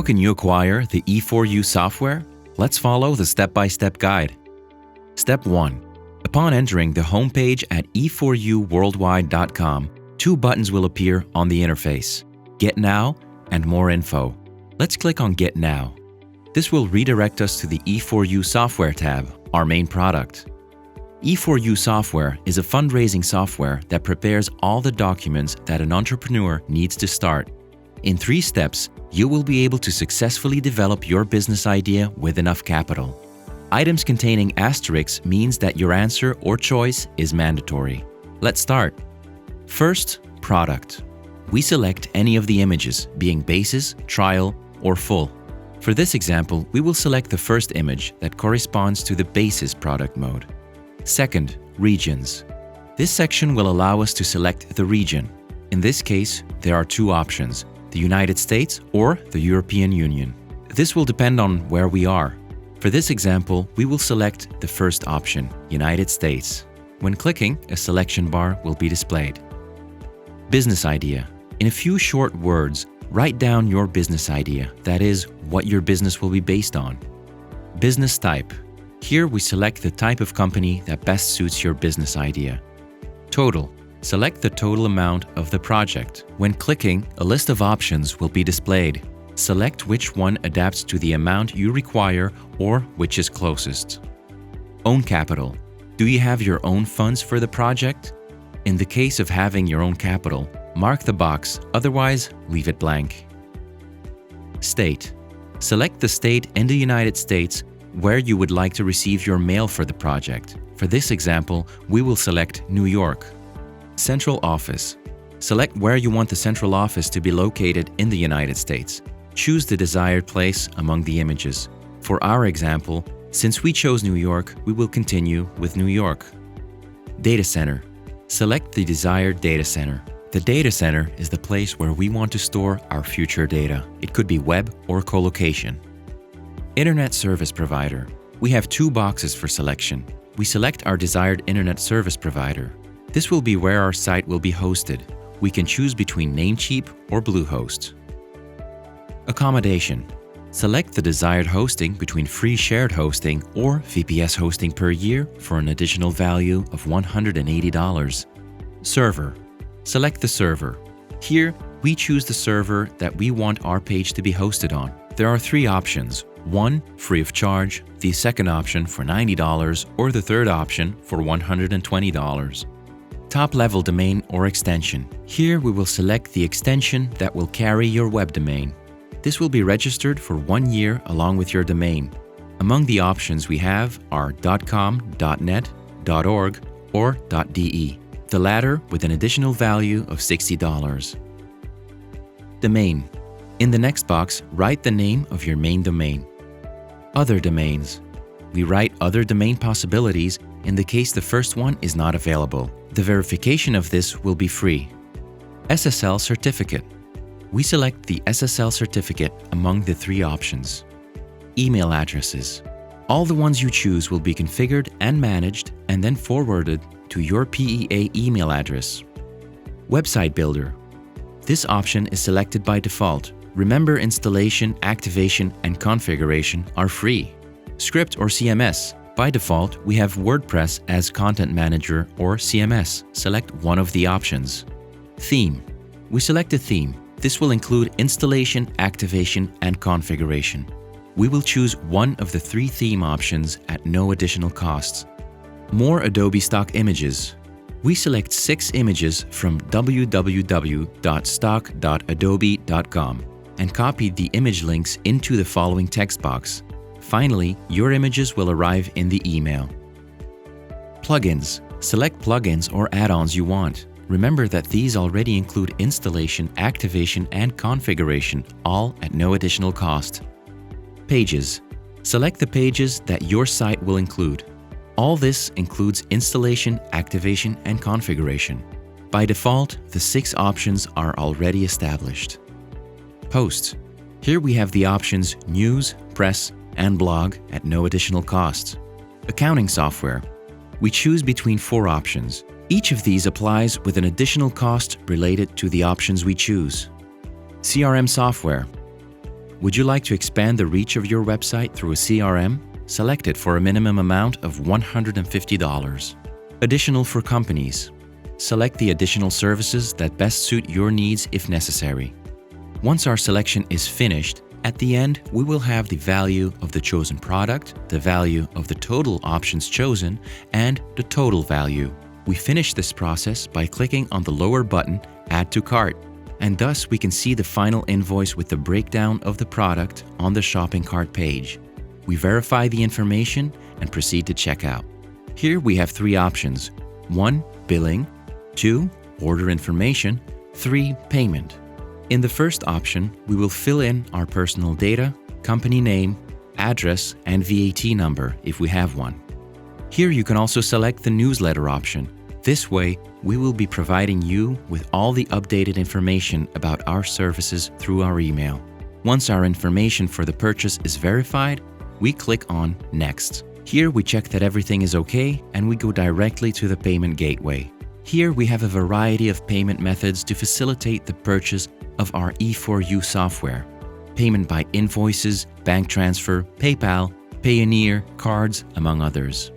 How can you acquire the E4U software? Let's follow the step-by-step guide. Step 1. Upon entering the homepage at e4uworldwide.com, two buttons will appear on the interface: Get Now and More Info. Let's click on Get Now. This will redirect us to the E4U Software tab, our main product. E4U Software is a fundraising software that prepares all the documents that an entrepreneur needs to start. In 3 steps, you will be able to successfully develop your business idea with enough capital. Items containing asterisks means that your answer or choice is mandatory. Let's start. First, product. We select any of the images, being basis, trial, or full. For this example, we will select the first image that corresponds to the basis product mode. Second, regions. This section will allow us to select the region. In this case, there are 2 options: the United States or the European Union. This will depend on where we are. For this example, we will select the first option, United States. When clicking, a selection bar will be displayed. Business idea. In a few short words, write down your business idea, that is, what your business will be based on. Business type. Here we select the type of company that best suits your business idea. Total. Select the total amount of the project. When clicking, a list of options will be displayed. Select which one adapts to the amount you require or which is closest. Own capital. Do you have your own funds for the project? In the case of having your own capital, mark the box, otherwise leave it blank. State. Select the state in the United States where you would like to receive your mail for the project. For this example, we will select New York. Central office. Select where you want the central office to be located in the United States. Choose the desired place among the images. For our example, since we chose New York, we will continue with New York. Data center. Select the desired data center. The data center is the place where we want to store our future data. It could be web or colocation. Internet service provider. We have 2 boxes for selection. We select our desired internet service provider. This will be where our site will be hosted. We can choose between Namecheap or Bluehost. Accommodation. Select the desired hosting between free shared hosting or VPS hosting per year for an additional value of $180. Server. Select the server. Here, we choose the server that we want our page to be hosted on. There are 3 options. 1, free of charge, the second option for $90, or the third option for $120. Top-level domain or extension. Here we will select the extension that will carry your web domain. This will be registered for 1 year along with your domain. Among the options we have are .com, .net, .org, or .de, the latter with an additional value of $60. Domain. In the next box, write the name of your main domain. Other domains. We write other domain possibilities in the case the first one is not available. The verification of this will be free. SSL certificate. We select the SSL certificate among the 3 options. Email addresses. All the ones you choose will be configured and managed and then forwarded to your PEA email address. Website builder. This option is selected by default. Remember, installation, activation, and configuration are free. Script or CMS. By default, we have WordPress as Content Manager or CMS. Select one of the options. Theme. We select a theme. This will include installation, activation, and configuration. We will choose one of the 3 theme options at no additional cost. More Adobe stock images. We select 6 images from www.stock.adobe.com and copy the image links into the following text box. Finally, your images will arrive in the email. Plugins. Select plugins or add-ons you want. Remember that these already include installation, activation, and configuration, all at no additional cost. Pages. Select the pages that your site will include. All this includes installation, activation, and configuration. By default, the 6 options are already established. Post. Here we have the options News, Press, and Blog at no additional cost. Accounting software. We choose between 4 options. Each of these applies with an additional cost related to the options we choose. CRM software. Would you like to expand the reach of your website through a CRM? Select it for a minimum amount of $150. Additional for companies. Select the additional services that best suit your needs if necessary. Once our selection is finished, at the end, we will have the value of the chosen product, the value of the total options chosen, and the total value. We finish this process by clicking on the lower button, Add to Cart, and thus we can see the final invoice with the breakdown of the product on the shopping cart page. We verify the information and proceed to checkout. Here we have 3 options: 1. Billing, 2. Order information, 3. Payment. In the first option, we will fill in our personal data, company name, address, and VAT number if we have one. Here you can also select the newsletter option. This way, we will be providing you with all the updated information about our services through our email. Once our information for the purchase is verified, we click on Next. Here we check that everything is okay and we go directly to the payment gateway. Here we have a variety of payment methods to facilitate the purchase of our E4U software. Payment by invoices, bank transfer, PayPal, Payoneer, cards, among others.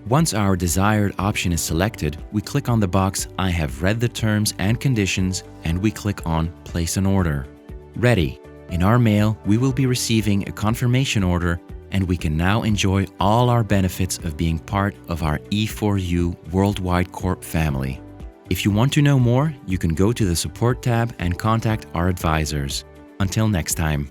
Once our desired option is selected, we click on the box I have read the terms and conditions and we click on Place an Order. Ready. In our mail, we will be receiving a confirmation order and we can now enjoy all our benefits of being part of our E4U Worldwide Corp family. If you want to know more, you can go to the Support tab and contact our advisors. Until next time.